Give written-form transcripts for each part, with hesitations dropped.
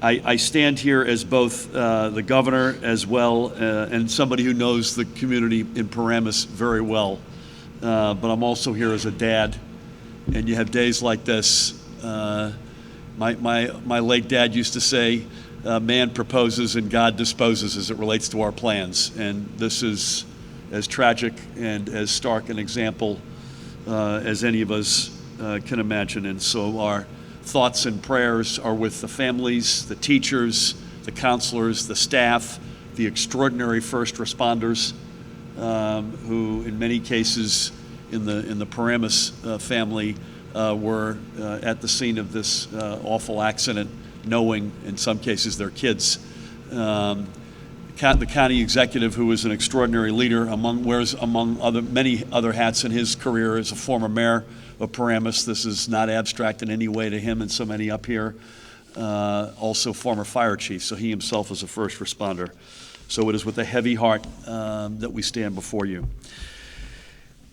I stand here as both the governor as well and somebody who knows the community in Paramus very well. But I'm also here as a dad, and you have days like this. My late dad used to say, man proposes and God disposes as it relates to our plans. And this is as tragic and as stark an example as any of us can imagine. And so our thoughts and prayers are with the families, the teachers, the counselors, the staff, the extraordinary first responders who in many cases in the Paramus family were at the scene of this awful accident, knowing in some cases their kids. The county executive, who was an extraordinary leader, wears many other hats in his career as a former mayor of Paramus. This is not abstract in any way to him and so many up here. Also former fire chief, so he himself is a first responder. So it is with a heavy heart that we stand before you.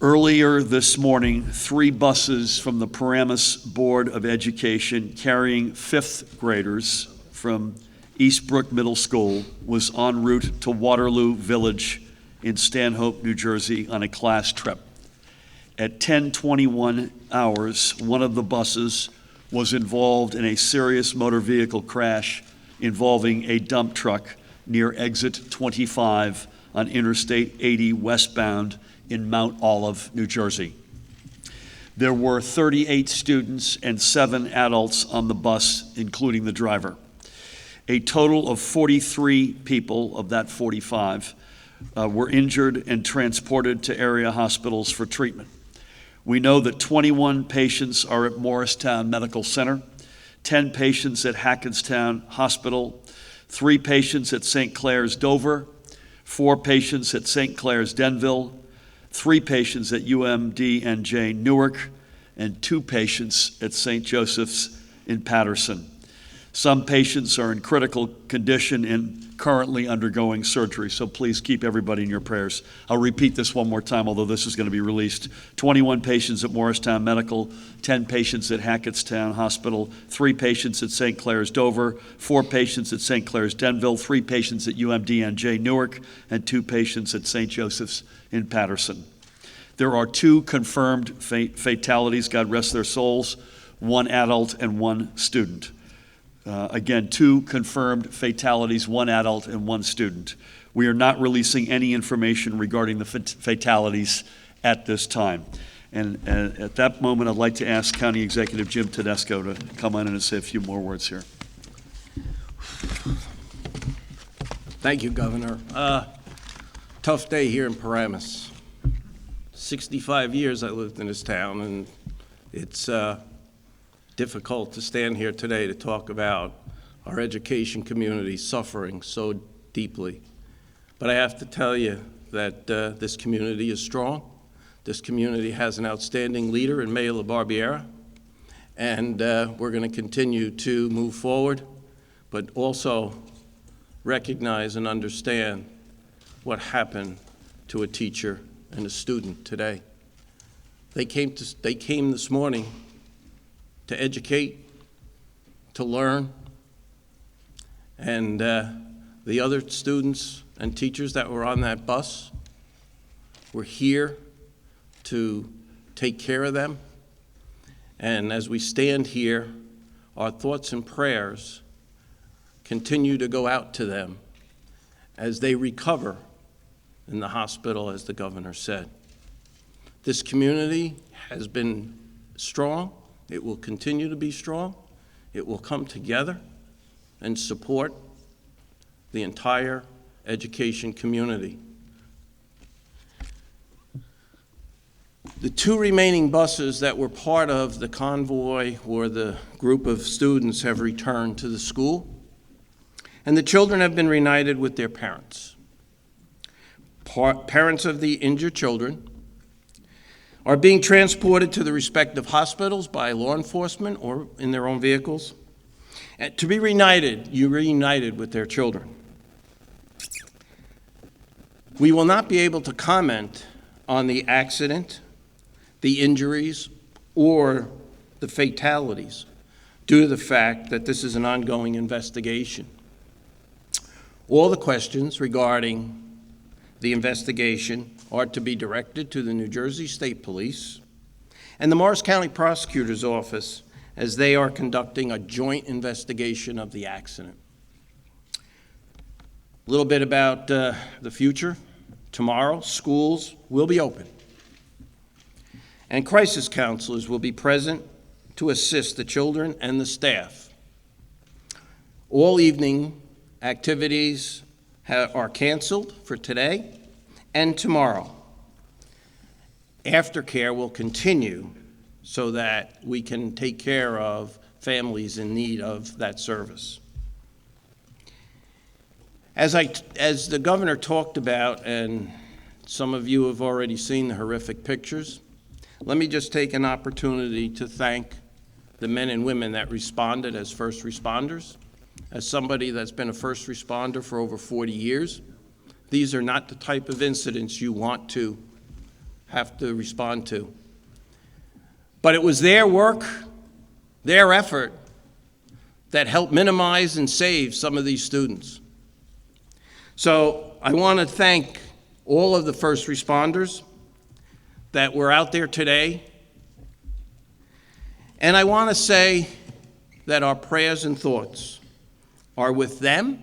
Earlier this morning, 3 buses from the Paramus Board of Education carrying 5th graders from Eastbrook Middle School was en route to Waterloo Village in Stanhope, New Jersey on a class trip. At 10:21 hours, one of the buses was involved in a serious motor vehicle crash involving a dump truck near exit 25 on Interstate 80 westbound in Mount Olive, New Jersey. There were 38 students and 7 adults on the bus, including the driver. A total of 43 people of that 45 were injured and transported to area hospitals for treatment. We know that 21 patients are at Morristown Medical Center, 10 patients at Hackettstown Hospital, 3 patients at St. Clair's Dover, 4 patients at St. Clair's Denville, 3 patients at UMD NJ Newark, and 2 patients at St. Joseph's in Patterson. Some patients are in critical condition and currently undergoing surgery, so please keep everybody in your prayers. I'll repeat this one more time, although this is going to be released. 21 patients at Morristown Medical, 10 patients at Hackettstown Hospital, 3 patients at St. Clair's Dover, 4 patients at St. Clair's Denville, 3 patients at UMD NJ Newark, and 2 patients at St. Joseph's in Patterson. There are 2 confirmed fatalities, God rest their souls, 1 adult and 1 student. Again, 2 confirmed fatalities, 1 adult and 1 student. We are not releasing any information regarding the fatalities at this time. And at that moment, I'd like to ask County Executive Jim Tedesco to come on in and say a few more words here. Thank you, Governor. Tough day here in Paramus. 65 years I lived in this town, and it's difficult to stand here today to talk about our education community suffering so deeply. But I have to tell you that this community is strong. This community has an outstanding leader in Mayor LaBarbiera, and we're going to continue to move forward, but also recognize and understand what happened to a teacher and a student today. They came this morning to educate, to learn, and the other students and teachers that were on that bus were here to take care of them. And as we stand here, our thoughts and prayers continue to go out to them as they recover in the hospital, as the governor said. This community has been strong. It will continue to be strong. It will come together and support the entire education community. The 2 remaining buses that were part of the convoy or the group of students have returned to the school, and the children have been reunited with their parents. Parents of the injured children are being transported to the respective hospitals by law enforcement or in their own vehicles. And to be reunited with their children. We will not be able to comment on the accident, the injuries, or the fatalities, due to the fact that this is an ongoing investigation. All the questions regarding the investigation are to be directed to the New Jersey State Police and the Morris County Prosecutor's Office, as they are conducting a joint investigation of the accident. A little bit about the future. Tomorrow, schools will be open, and crisis counselors will be present to assist the children and the staff. All evening activities are canceled for today and tomorrow. Aftercare will continue so that we can take care of families in need of that service. As the governor talked about, and some of you have already seen the horrific pictures, let me just take an opportunity to thank the men and women that responded as first responders. As somebody that's been a first responder for over 40 years, these are not the type of incidents you want to have to respond to. But it was their work, their effort, that helped minimize and save some of these students. So I want to thank all of the first responders that were out there today. And I want to say that our prayers and thoughts are with them,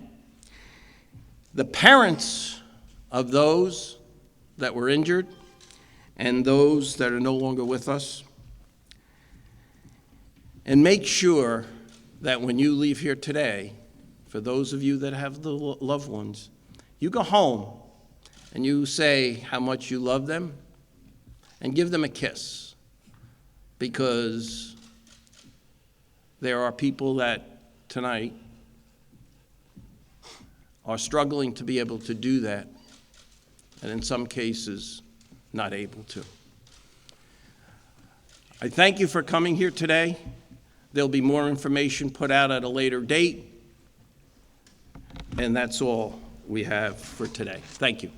the parents of those that were injured, and those that are no longer with us. And make sure that when you leave here today, for those of you that have the loved ones, you go home and you say how much you love them and give them a kiss, because there are people that tonight are struggling to be able to do that, and in some cases, not able to. I thank you for coming here today. There'll be more information put out at a later date, and that's all we have for today. Thank you.